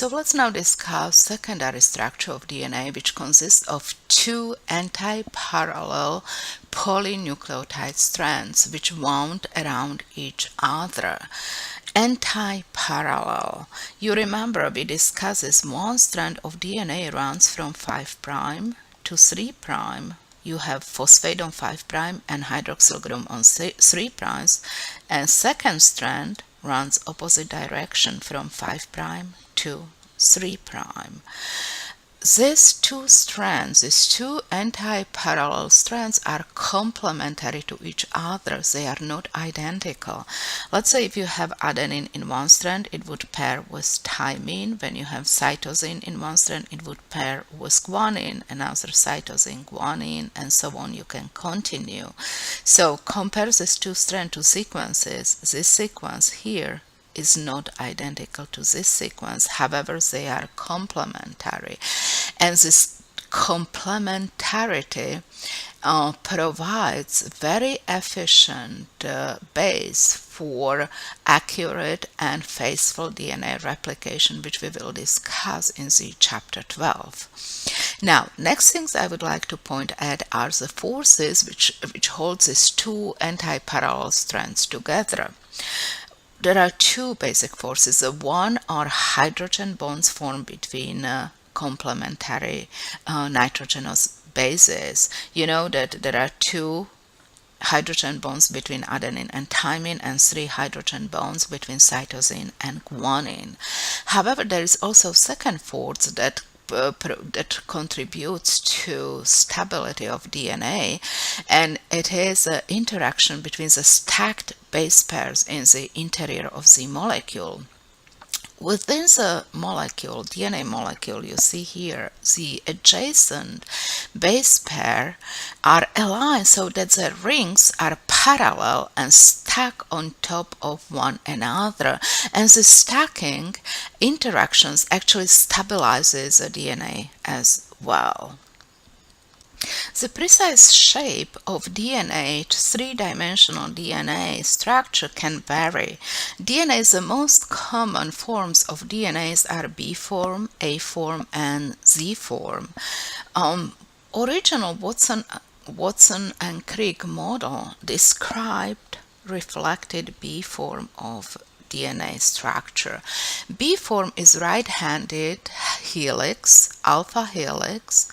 So let's now discuss secondary structure of DNA, which consists of two anti-parallel polynucleotide strands which wound around each other. Anti-parallel. You remember we discussed this. One strand of DNA runs from 5' to 3'. You have phosphate on 5' and hydroxyl group on 3', and second strand runs opposite direction from 5' to 3'. These two strands, these two anti-parallel strands, are complementary to each other. They are not identical. Let's say if you have adenine in one strand, it would pair with thymine. When you have cytosine in one strand, it would pair with guanine, another cytosine, guanine, and so on. You can continue. So compare these two strands to sequences. This sequence here is not identical to this sequence. However, they are complementary. And this complementarity provides very efficient base for accurate and faithful DNA replication, which we will discuss in the chapter 12. Now, next things I would like to point at are the forces which hold these two anti-parallel strands together. There are two basic forces. One are hydrogen bonds formed between complementary nitrogenous bases. You know that there are two hydrogen bonds between adenine and thymine and 3 hydrogen bonds between cytosine and guanine. However, there is also second force that contributes to stability of DNA, and it is an interaction between the stacked base pairs in the interior of the molecule. Within the molecule, DNA molecule, you see here, the adjacent base pair are aligned so that the rings are parallel and stack on top of one another. And the stacking interactions actually stabilizes the DNA as well. The precise shape of DNA, three-dimensional DNA structure, can vary. DNA's the most common forms of DNAs are B form, A form, and Z form. Original Watson and Crick model described reflected B form of DNA structure. B form is right-handed helix, alpha helix,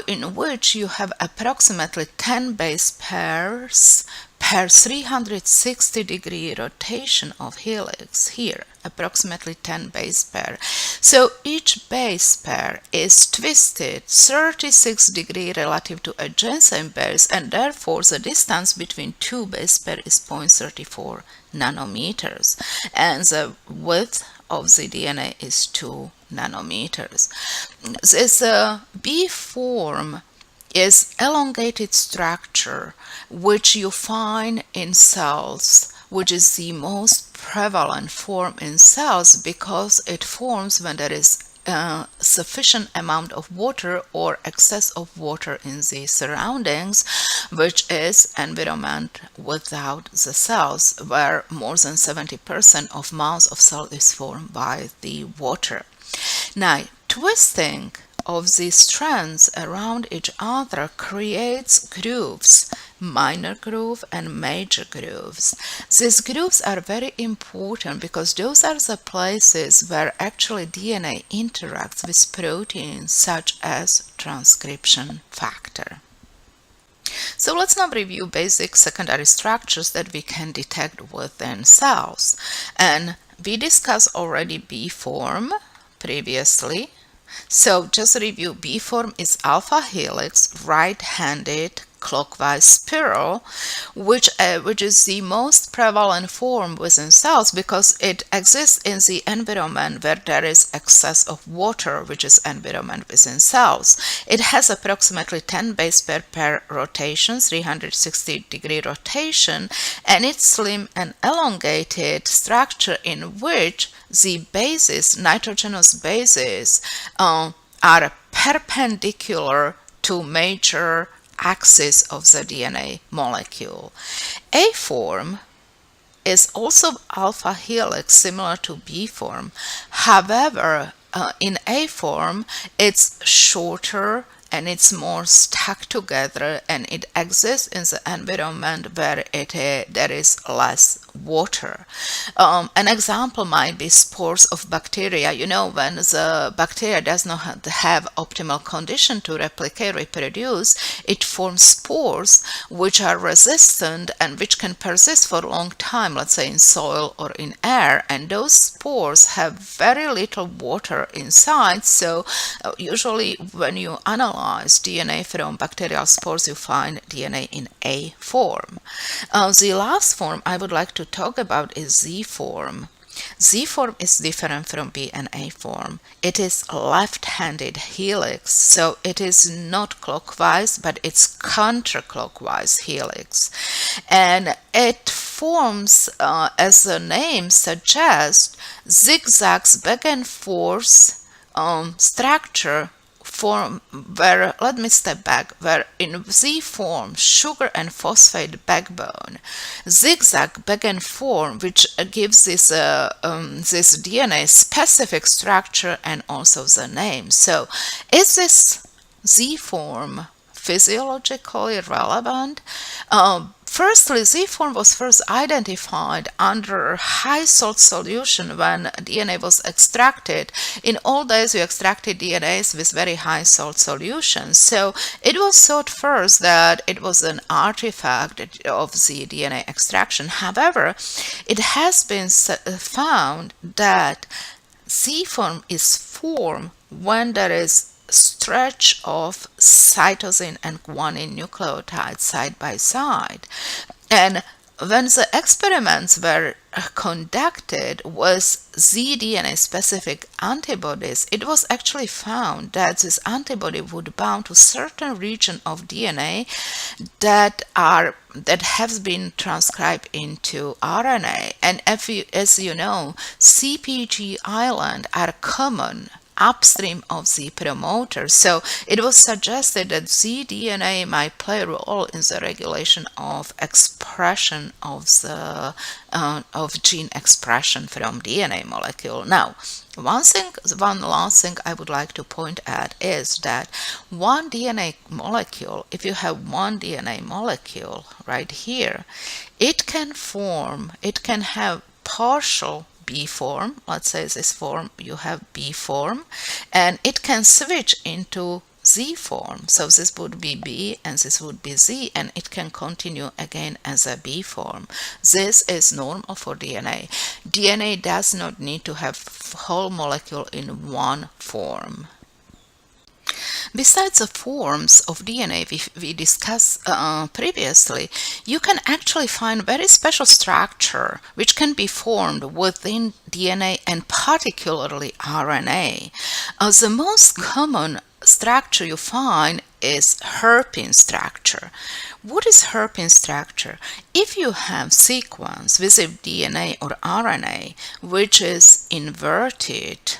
in which you have approximately 10 base pairs per 360-degree rotation of helix. Here, approximately 10 base pair. So each base pair is twisted 36 degrees relative to adjacent base, and therefore the distance between two base pairs is 0.34 nanometers, and the width of the DNA is 2 nanometers. This B form is elongated structure which you find in cells, which is the most prevalent form in cells because it forms when there is sufficient amount of water or excess of water in the surroundings, which is environment without the cells, where more than 70% of mass of cell is formed by the water. Now, twisting of these strands around each other creates grooves, minor groove and major grooves. These grooves are very important because those are the places where actually DNA interacts with proteins such as transcription factor. So let's now review basic secondary structures that we can detect within cells. And we discussed already B form previously. So just review, B form is alpha helix, right-handed clockwise spiral, which is the most prevalent form within cells because it exists in the environment where there is excess of water, which is environment within cells. It has approximately 10 base pair per rotation, 360-degree rotation, and it's slim and elongated structure in which the bases, nitrogenous bases, are perpendicular to major axis of the DNA molecule. A form is also alpha helix, similar to B form. However, in A form, it's shorter and it's more stuck together, and it exists in the environment where there is less water. An example might be spores of bacteria. You know, when the bacteria does not have optimal condition to replicate, reproduce, it forms spores which are resistant and which can persist for a long time, let's say in soil or in air, and those spores have very little water inside. So usually when you analyze DNA from bacterial spores, you find DNA in A form. The last form I would like to talk about is Z form. Z form is different from B and A form. It is left-handed helix, so it is not clockwise, but it's counterclockwise helix. And it forms, as the name suggests, zigzags back and forth structure form where, let me step back, where in Z form, sugar and phosphate backbone, zigzag back and forth, which gives this DNA specific structure and also the name. So is this Z form physiologically relevant? Firstly, Z form was first identified under high salt solution when DNA was extracted. In old days, we extracted DNAs with very high salt solutions. So it was thought first that it was an artifact of the DNA extraction. However, it has been found that Z form is formed when there is stretch of cytosine and guanine nucleotides side by side. And when the experiments were conducted with zDNA specific antibodies, it was actually found that this antibody would bind to certain region of DNA that has been transcribed into RNA. And as you know, CpG islands are common upstream of the promoter. So it was suggested that zDNA might play a role in the regulation of expression of the of gene expression from DNA molecule. Now, one last thing I would like to point at is that one DNA molecule, if you have one DNA molecule right here, it can have partial B form. Let's say this form, you have B form, and it can switch into Z form. So this would be B and this would be Z, and it can continue again as a B form. This is normal for DNA. DNA does not need to have whole molecule in one form. Besides the forms of DNA we discussed previously, you can actually find very special structure which can be formed within DNA and particularly RNA. The most common structure you find is hairpin structure. What is hairpin structure? If you have sequence with DNA or RNA which is inverted,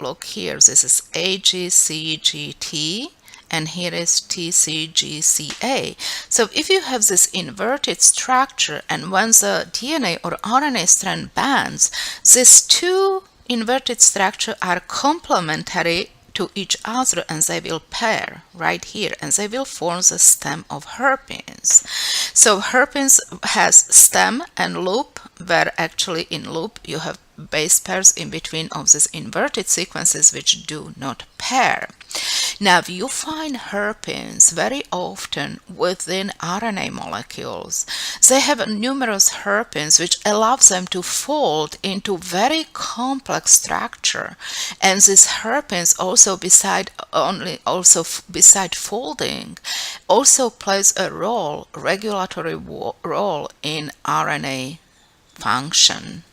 look here, this is AGCGT and here is TCGCA. So if you have this inverted structure and when the DNA or RNA strand bands, these two inverted structures are complementary to each other and they will pair right here and they will form the stem of hairpins. So hairpins has stem and loop, where actually in loop you have base pairs in between of these inverted sequences which do not pair. Now you find hairpins very often within RNA molecules. They have numerous hairpins which allows them to fold into very complex structure, and these hairpins also beside folding also plays a regulatory role in RNA function.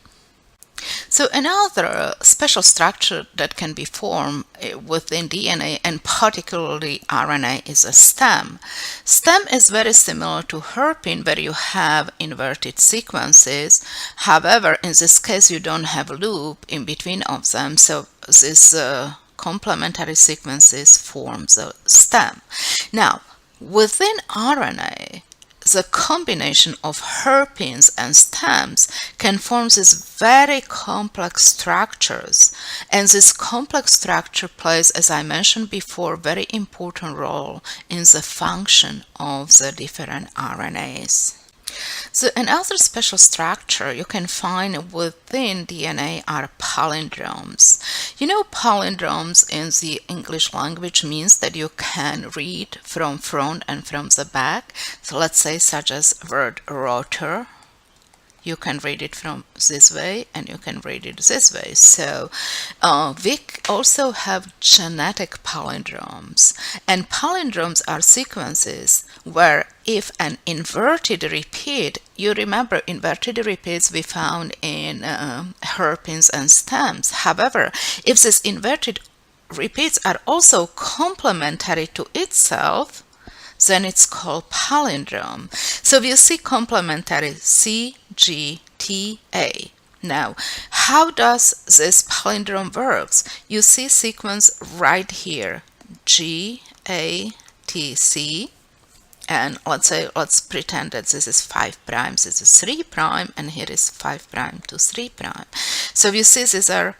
So another special structure that can be formed within DNA and particularly RNA is a stem. Stem is very similar to hairpin where you have inverted sequences. However, in this case you don't have a loop in between of them, so this complementary sequences form the stem. Now, within RNA, the combination of hairpins and stems can form these very complex structures. And this complex structure plays, as I mentioned before, very important role in the function of the different RNAs. So another special structure you can find within DNA are palindromes. You know, palindromes in the English language means that you can read from front and from the back. So let's say such as word rotor. You can read it from this way and you can read it this way. So we also have genetic palindromes. And palindromes are sequences where if an inverted repeat, you remember inverted repeats we found in hairpins and stems. However, if these inverted repeats are also complementary to itself, then it's called palindrome. So you see complementary C, G, T, A. Now, how does this palindrome works? You see sequence right here, G, A, T, C. And let's pretend that this is 5 prime, this is 3 prime, and here is 5 prime to 3 prime. So you see these are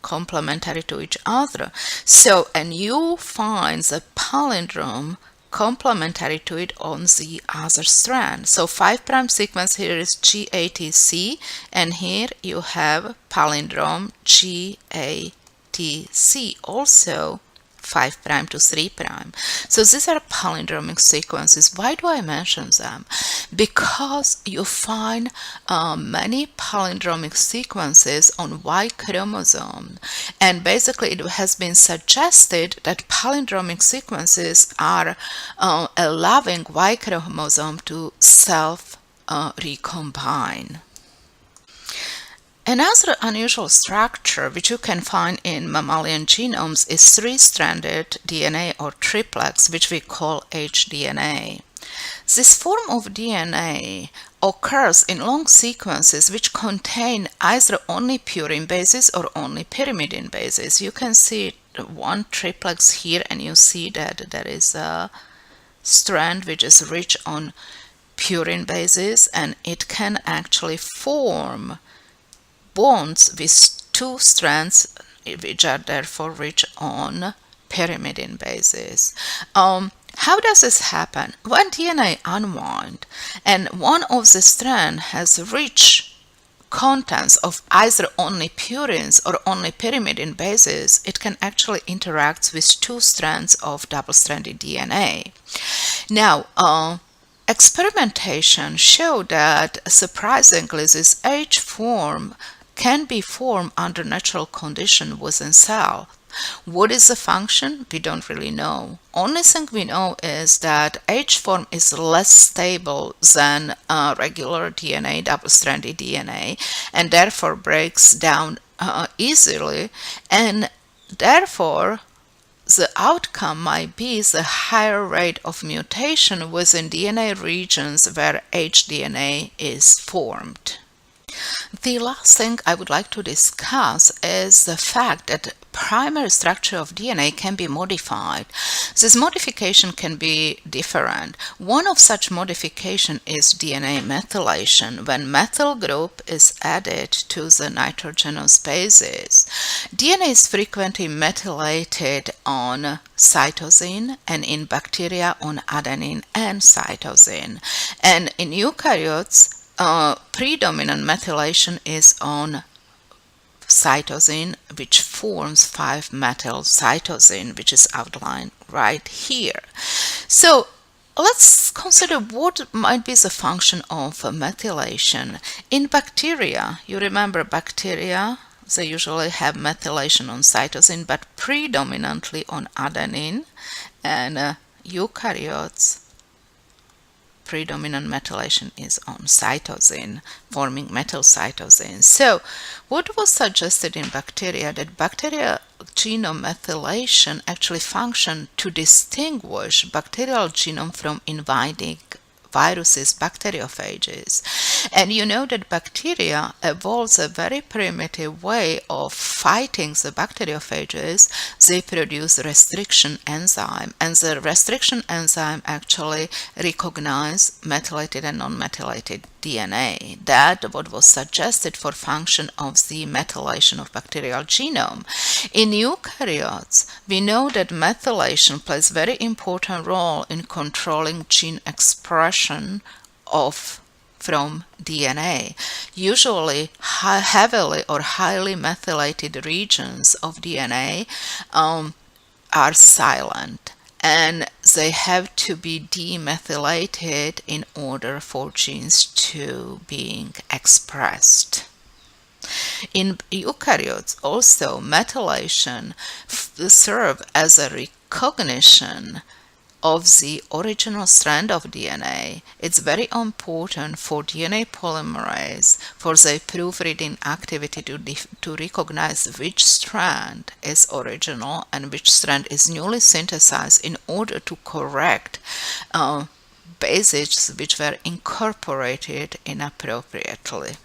complementary to each other. So, and you find the palindrome complementary to it on the other strand. So 5 prime sequence here is GATC, and here you have palindrome GATC, also 5 prime to 3 prime. So these are palindromic sequences. Why do I mention them? Because you find many palindromic sequences on Y chromosome, and basically it has been suggested that palindromic sequences are allowing Y chromosome to self recombine. Another unusual structure which you can find in mammalian genomes is three-stranded DNA or triplex, which we call hDNA. This form of DNA occurs in long sequences which contain either only purine bases or only pyrimidine bases. You can see one triplex here, and you see that there is a strand which is rich on purine bases, and it can actually form bonds with two strands which are therefore rich on pyrimidine bases. How does this happen? When DNA unwind and one of the strands has rich contents of either only purines or only pyrimidine bases, it can actually interact with two strands of double-stranded DNA. Now, experimentation showed that surprisingly this H form can be formed under natural condition within cell. What is the function? We don't really know. Only thing we know is that H form is less stable than regular DNA, double-stranded DNA, and therefore breaks down easily, and therefore the outcome might be the higher rate of mutation within DNA regions where hDNA is formed. The last thing I would like to discuss is the fact that primary structure of DNA can be modified. This modification can be different. One of such modification is DNA methylation, when methyl group is added to the nitrogenous bases. DNA is frequently methylated on cytosine, and in bacteria on adenine and cytosine. And in eukaryotes, predominant methylation is on cytosine, which forms 5-methylcytosine, which is outlined right here. So let's consider what might be the function of methylation. In bacteria, you remember bacteria, they usually have methylation on cytosine, but predominantly on adenine, and eukaryotes, predominant methylation is on cytosine, forming methylcytosine. So what was suggested in bacteria, that bacterial genome methylation actually functioned to distinguish bacterial genome from invading viruses, bacteriophages. And you know that bacteria evolves a very primitive way of fighting the bacteriophages. They produce restriction enzyme, and the restriction enzyme actually recognize methylated and non-methylated DNA. That what was suggested for function of the methylation of bacterial genome. In eukaryotes, we know that methylation plays very important role in controlling gene expression of from DNA. Usually heavily or highly methylated regions of DNA are silent, and they have to be demethylated in order for genes to being expressed. In eukaryotes also, methylation serve as a recognition of the original strand of DNA. It's very important for DNA polymerase for the proofreading activity to recognize which strand is original and which strand is newly synthesized in order to correct bases which were incorporated inappropriately.